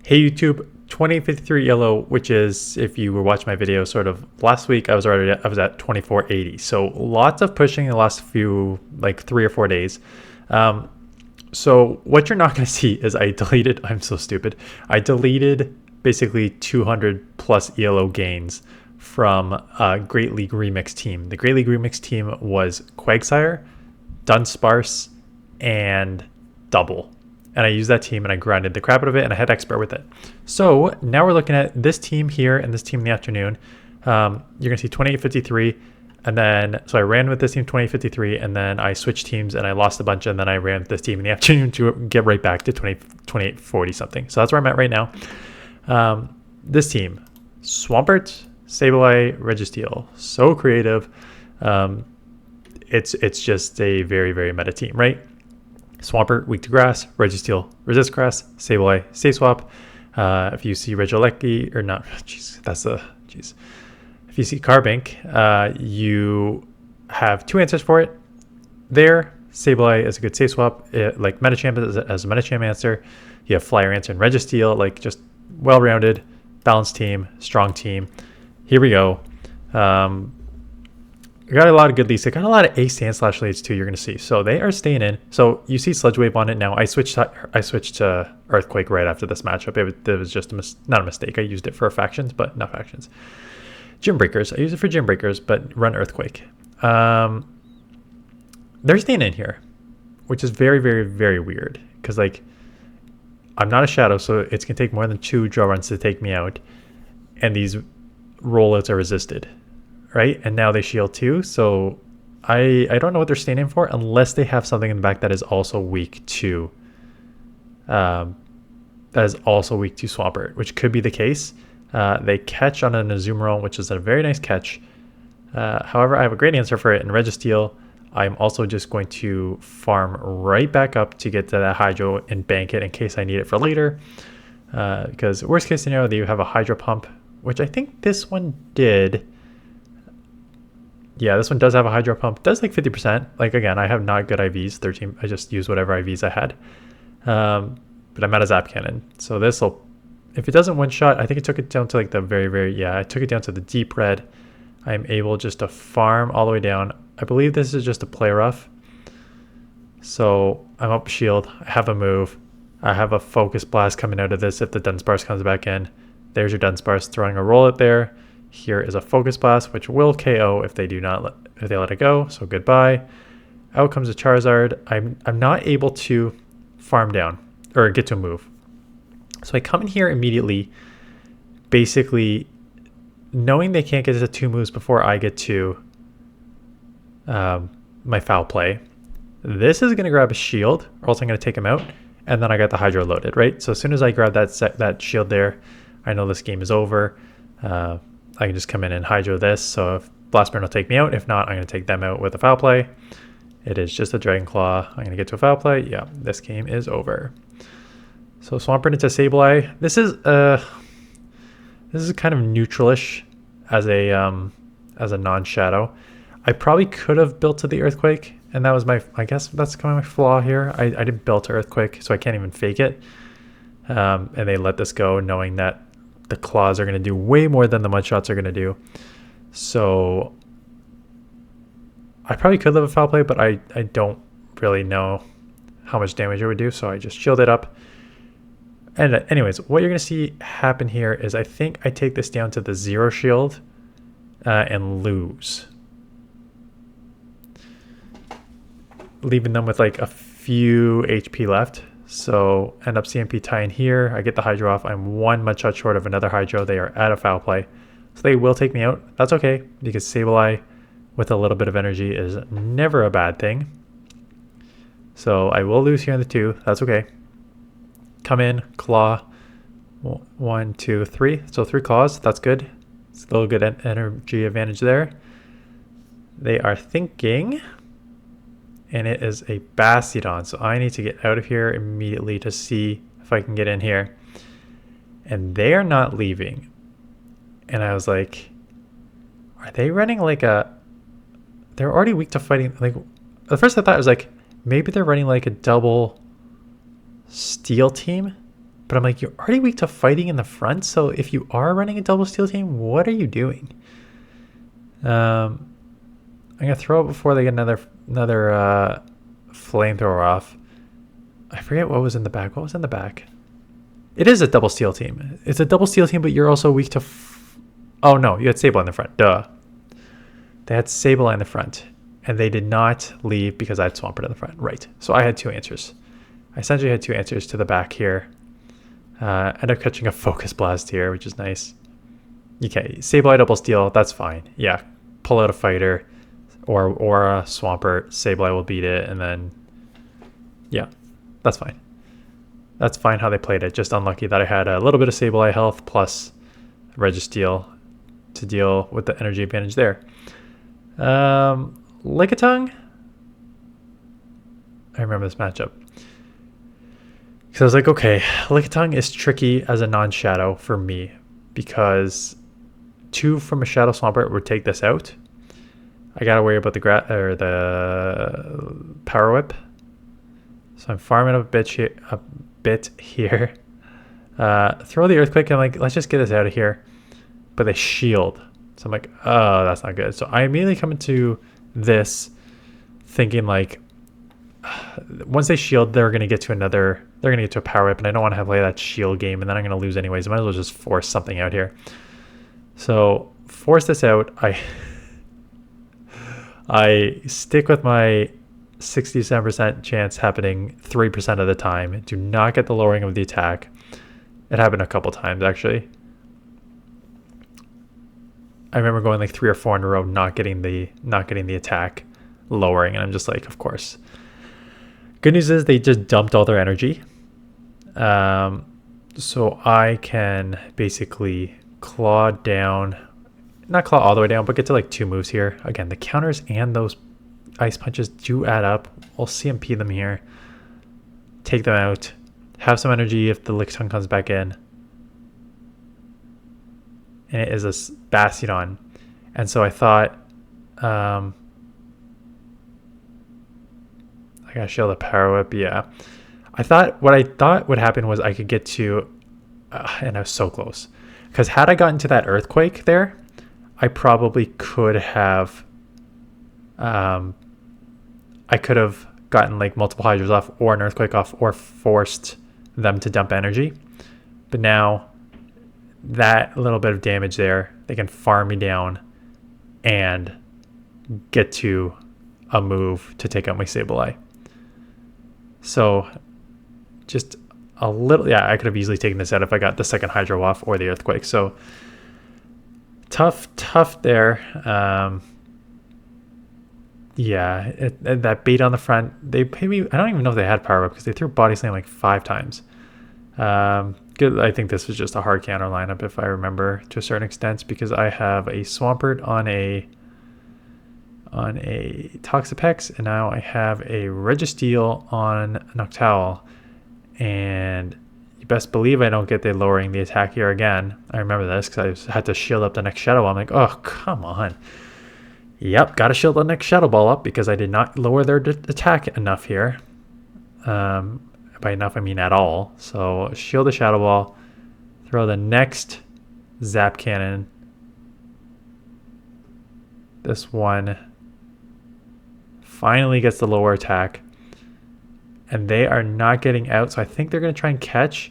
Hey YouTube, 2053 ELO, which is, if you were watching my video sort of last week, I was at 2480. So lots of pushing in the last few, like 3 or 4 days. So what you're not going to see is I'm so stupid. I deleted basically 200 plus ELO gains from a Great League Remix team. The Great League Remix team was Quagsire, dunsparce, and Double. And I used that team and I grinded the crap out of it and I had expert with it. So now we're looking at this team here and this team in the afternoon. You're gonna see 2853, and then so I ran with this team 2853, and then I switched teams and I lost a bunch, and then I ran with this team in the afternoon to get right back to 2840 something. So that's where I'm at right now. This team, Swampert, Sableye, Registeel, so creative. It's just a very, very meta team, right? Swampert, weak to grass. Registeel, resist grass. Sableye, stay swap. If you see Regilecki, or not, jeez, that's a, jeez. If you see Carbink, you have two answers for it. There, Sableye is a good stay swap. Like Metachamp as a Metachamp answer. You have Flyer answer and Registeel, like just well-rounded, balanced team, strong team. Here we go. I got a lot of good leads. I got a lot of ace sandslash leads too. You're gonna see. So they are staying in. So you see Sludge Wave on it now. I switched to Earthquake right after this matchup. It was just not a mistake. I used it for factions, but not factions. Gym Breakers. I use it for Gym Breakers, but run Earthquake. They're staying in here, which is very, very, very weird. Because like, I'm not a shadow, so it's gonna take more than 2 draw runs to take me out, and these rollouts are resisted. Right, and now they shield too, so I don't know what they're standing for unless they have something in the back that is also weak to Swampert, which could be the case. They catch on an Azumarill, which is a very nice catch. However, I have a great answer for it in Registeel. I'm also just going to farm right back up to get to that Hydro and bank it in case I need it for later. Because worst case scenario, you have a Hydro Pump, which I think this one did. Yeah, this one does have a Hydro Pump. Does like 50%. Like, again, I have not good IVs. 13. I just used whatever IVs I had. But I'm out of Zap Cannon. So this will, if it doesn't one-shot, I think it took it down to like the very, very, yeah, I took it down to the deep red. I'm able just to farm all the way down. I believe this is just a play rough. So I'm up shield. I have a move. I have a Focus Blast coming out of this if the dunsparce comes back in. There's your dunsparce throwing a roll out there. Here is a Focus Blast, which will KO if they let it go. So goodbye. Out comes a Charizard. I'm not able to farm down or get to a move. So I come in here immediately, basically knowing they can't get to 2 moves before I get to my foul play. This is going to grab a shield, or else I'm going to take him out. And then I got the Hydro loaded, right? So as soon as I grab that shield there, I know this game is over. I can just come in and Hydro this, so if Blast Burn will take me out, if not, I'm going to take them out with a foul play. It is just a Dragon Claw. I'm going to get to a foul play. Yeah, this game is over. So Swampert into Sableye. This is kind of neutralish as a non-shadow. I probably could have built to the Earthquake, and that was I guess that's kind of my flaw here. I didn't build to Earthquake, so I can't even fake it. And they let this go knowing that the claws are going to do way more than the mud shots are going to do. So I probably could live a foul play, but I don't really know how much damage it would do. So I just shield it up. And anyways, what you're going to see happen here is I think I take this down to the 0 shield and lose. Leaving them with like a few HP left. So end up CMP tying here. I get the Hydro off. I'm 1 mud shot short of another Hydro. They are at a foul play. So they will take me out. That's okay, because Sableye with a little bit of energy is never a bad thing. So I will lose here in the 2. That's okay. Come in, claw. 1, 2, 3. So 3 claws. That's good. It's a little good energy advantage there. They are thinking, and it is a Bastiodon. So I need to get out of here immediately to see if I can get in here. And they are not leaving. And I was like, are they running like a... They're already weak to fighting. Like, at first I thought it was like, maybe they're running like a double steel team. But I'm like, you're already weak to fighting in the front, so if you are running a double steel team, what are you doing? I'm gonna throw it before they get another flamethrower off. I forget what was in the back. What was in the back? It is a double steel team. It's a double steel team, but you're also weak to... Oh no, you had Sableye in the front. Duh. They had Sableye in the front, and they did not leave because I had Swampert in the front. Right. So I had two answers. I essentially had two answers to the back here. End up catching a Focus Blast here, which is nice. Okay, Sableye double steel, that's fine. Yeah, pull out a fighter or a Swampert. Sableye will beat it, and then yeah, that's fine. That's fine how they played it. Just unlucky that I had a little bit of Sableye health plus registeel to deal with the energy advantage there. Lickitung. I remember this matchup. So I was like, okay, Lickitung is tricky as a non-shadow for me because 2 from a Shadow Swampert would take this out. I gotta worry about the Power Whip. So I'm farming a bit here. Throw the Earthquake. I'm like, let's just get this out of here. But they shield. So I'm like, oh, that's not good. So I immediately come into this thinking like, once they shield, they're going to get to a Power Whip, and I don't want to have like that shield game, and then I'm going to lose anyways. I might as well just force something out here. So force this out. I stick with my 67% chance happening 3% of the time. Do not get the lowering of the attack. It happened a couple times actually. I remember going like 3 or 4 in a row, not getting the attack lowering, and I'm just like, of course. Good news is they just dumped all their energy. So I can basically claw down, not claw all the way down, but get to like 2 moves here. Again, the counters and those ice punches do add up. We'll CMP them here. Take them out. Have some energy if the Lickitung comes back in. And it is a Bastiodon. And so I thought, I gotta shield the Power Whip, yeah. What I thought would happen was I could get to, and I was so close. Because had I gotten to that Earthquake there, I probably could have, I could have gotten like multiple Hydras off or an Earthquake off or forced them to dump energy. But now, that little bit of damage there, they can farm me down and get to a move to take out my Sableye. So just a little, yeah, I could have easily taken this out if I got the second Hydro off or the Earthquake. So tough there. Yeah, that bait on the front, they pay me, I don't even know if they had Power Up because they threw Body Slam like 5 times. Good. I think this was just a hard counter lineup if I remember to a certain extent because I have a Swampert on a Toxapex, and now I have a Registeel on Noctowl, and you best believe I don't get the lowering the attack here again. I remember this because I had to shield up the next Shadow Ball. I'm like, oh, come on. Yep, got to shield the next Shadow Ball up because I did not lower their attack enough here. By enough, I mean at all. So shield the Shadow Ball, throw the next Zap Cannon. This one finally gets the lower attack, and they are not getting out. So I think they're going to try and catch,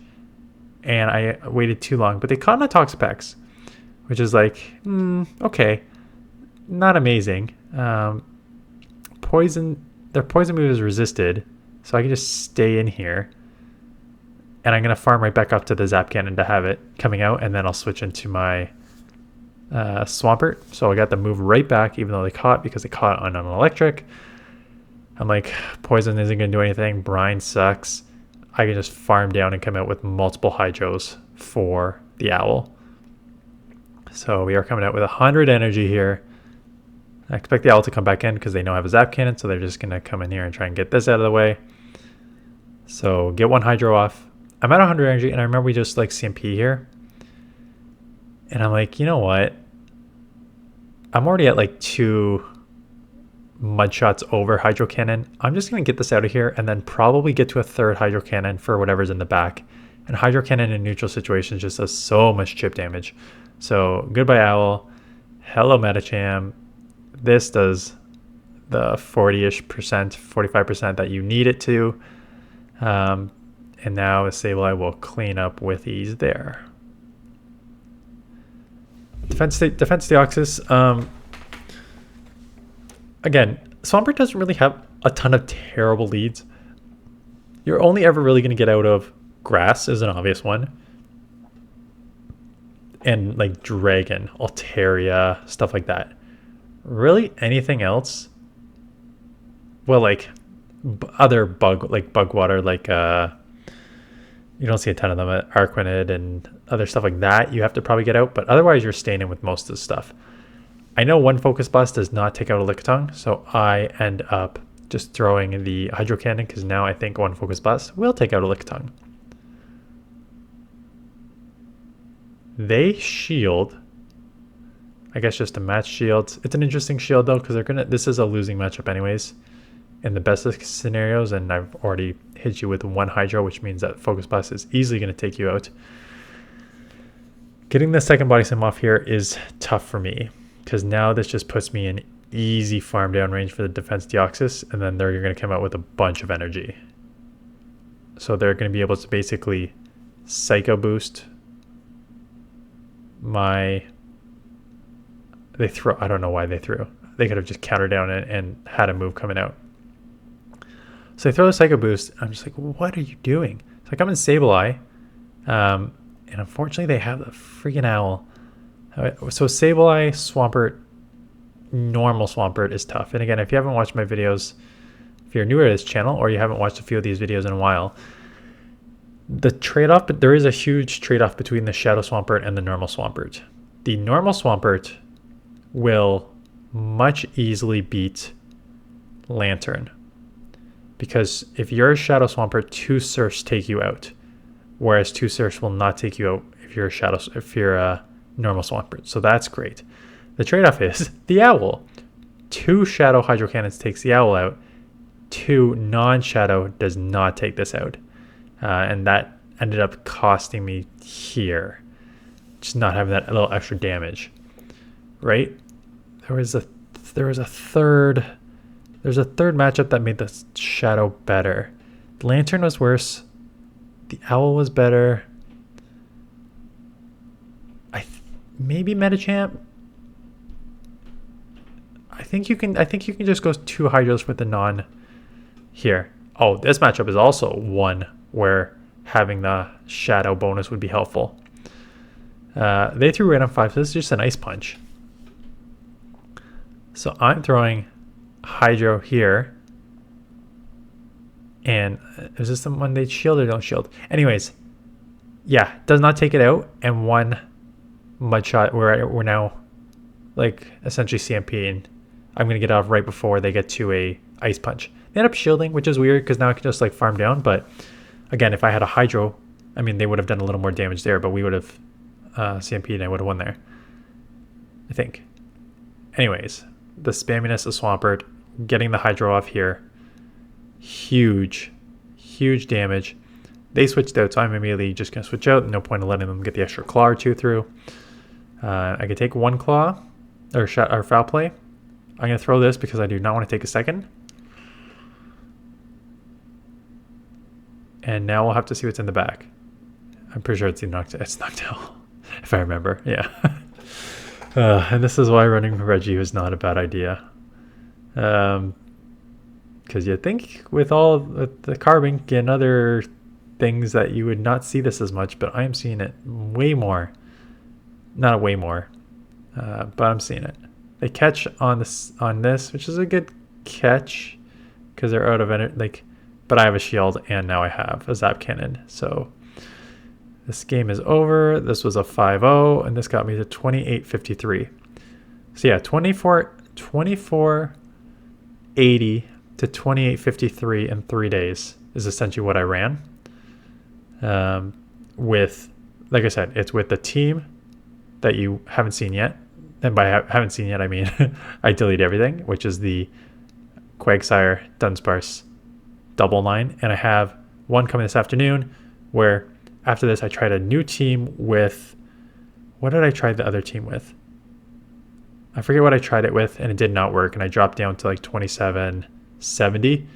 and I waited too long. But they caught on a Toxapex, which is like, okay, not amazing. Their poison move is resisted. So I can just stay in here, and I'm going to farm right back up to the Zap Cannon to have it coming out, and then I'll switch into my Swampert. So I got the move right back, even though they caught, because they caught on an electric. I'm like, poison isn't going to do anything. Brine sucks. I can just farm down and come out with multiple Hydros for the Owl. So we are coming out with 100 energy here. I expect the Owl to come back in because they know I have a Zap Cannon, so they're just going to come in here and try and get this out of the way. So get 1 Hydro off. I'm at 100 energy, and I remember we just like CMP here. And I'm like, you know what? I'm already at like 2 Mud Shots over Hydro Cannon. I'm just going to get this out of here and then probably get to a 3rd Hydro Cannon for whatever's in the back. And Hydro Cannon in neutral situations just does so much chip damage. So goodbye Owl. Hello Medicham. This does the 40-ish%, 45% that you need it to. And now a Sableye will clean up with ease there. Defense Deoxys. Again, Swampert doesn't really have a ton of terrible leads. You're only ever really going to get out of Grass is an obvious one. And like Dragon, Altaria, stuff like that. Really anything else? Well, like other bug water, like you don't see a ton of them at Arquinid and other stuff like that. You have to probably get out, but otherwise you're staying in with most of the stuff. I know one Focus Blast does not take out a Lickitung, so I end up just throwing the Hydro Cannon because now I think one Focus Blast will take out a Lickitung. They shield. I guess just to match shields. It's an interesting shield though because they're gonna. This is a losing matchup anyways. In the best of scenarios, and I've already hit you with one Hydro, which means that Focus Blast is easily going to take you out. Getting the second Body Slam off here is tough for me because now this just puts me in easy farm down range for the Defense Deoxys, and then you're going to come out with a bunch of energy. So they're going to be able to basically Psycho Boost my... They throw... I don't know why they threw. They could have just countered down and had a move coming out. So they throw the Psycho Boost. I'm just like, what are you doing? So I come in Sableye. And unfortunately, they have the freaking Owl. So Sableye, Swampert, normal Swampert is tough. And again, if you haven't watched my videos, if you're newer to this channel or you haven't watched a few of these videos in a while, the trade-off, but there is a huge trade-off between the Shadow Swampert and the normal Swampert. The normal Swampert will much easily beat Lantern. Because if you're a Shadow Swampert, 2 Surfs take you out. Whereas 2 Surfs will not take you out if you're a normal Swampert. So that's great. The trade-off is the Owl. 2 Shadow Hydro Cannons takes the Owl out. 2 non-Shadow does not take this out. And that ended up costing me here. Just not having that little extra damage. Right? There's a third matchup that made the Shadow better. The Lantern was worse. The Owl was better. Maybe Medicham. I think you can just go 2 Hydros with the non here. Oh, this matchup is also one where having the Shadow bonus would be helpful. They threw random 5, so this is just an Ice Punch. So I'm throwing Hydro here. And is this the one they shield or don't shield? Anyways, yeah, does not take it out. And 1 Mud Shot, we're now like essentially CMPing. I'm going to get off right before they get to a Ice Punch. They end up shielding, which is weird because now I can just like farm down. But again, if I had a Hydro, I mean, they would have done a little more damage there, but we would have CMP'd and I would have won there, I think. Anyways, the spamminess of Swampert, getting the Hydro off here, huge damage. They switched out, so I'm immediately just going to switch out. No point in letting them get the extra Claw or 2 through. I could take 1 Claw or Foul Play. I'm going to throw this because I do not want to take a second. And now we'll have to see what's in the back. I'm pretty sure it's Noctowl, if I remember. Yeah. And this is why running Reggie was not a bad idea. Because you'd think with all the carving and other things that you would not see this as much, but I am seeing it way more. Not way more, but I'm seeing it. They catch on this, which is a good catch because they're out of energy. But I have a shield and now I have a Zap Cannon. So this game is over. This was a 5-0 and this got me to 28.53. So yeah, 24.80 to 28.53 in 3 days is essentially what I ran. With, like I said, it's with the team that you haven't seen yet. And by haven't seen yet, I mean I deleted everything, which is the Quagsire, Dunsparce double line. And I have one coming this afternoon where after this, I tried a new team with, what did I try the other team with? I forget what I tried it with, and it did not work. And I dropped down to like 2770.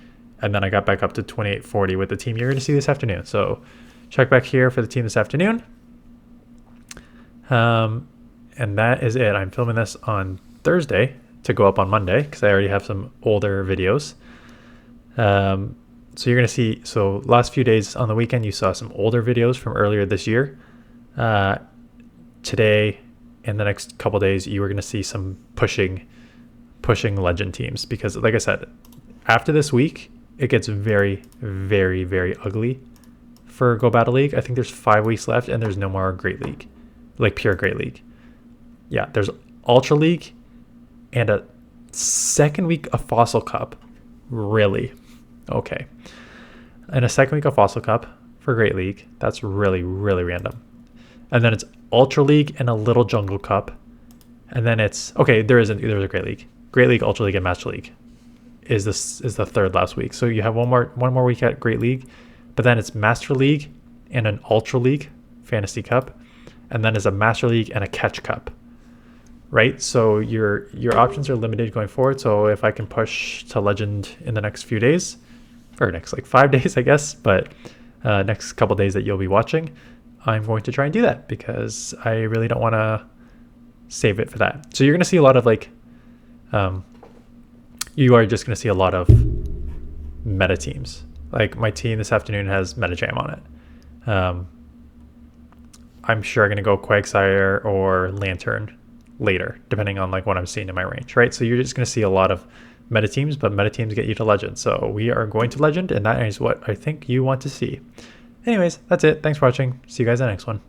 And then I got back up to 2840 with the team you're going to see this afternoon. So check back here for the team this afternoon. And that is it. I'm filming this on Thursday to go up on Monday because I already have some older videos. So you're going to see, so last few days on the weekend, you saw some older videos from earlier this year. Today and the next couple days, you were going to see some pushing legend teams because, like I said, after this week, it gets very, very, very ugly for Go Battle League. I think there's 5 weeks left and there's no more Great League, like pure Great League. Yeah, there's Ultra League and a second week of Fossil Cup. Really? Okay. And a second week of Fossil Cup for Great League. That's really, really random. And then it's Ultra League and a little Jungle Cup. And then it's, okay, there's a Great League. Great League, Ultra League, and Master League is the third last week. So you have one more week at Great League, but then it's Master League and an Ultra League Fantasy Cup. And then there's a Master League and a Catch Cup. Right? So your options are limited going forward. So if I can push to Legend in the next few days, or next like 5 days, I guess, but next couple days that you'll be watching, I'm going to try and do that because I really don't want to save it for that. So you're going to see a lot of like, you are just going to see a lot of meta teams. Like my team this afternoon has Meta Jam on it. I'm sure I'm going to go Quagsire or Lantern later, depending on like what I'm seeing in my range, right? So you're just going to see a lot of meta teams, but meta teams get you to Legend. So we are going to Legend, and that is what I think you want to see. Anyways, that's it. Thanks for watching. See you guys in the next one.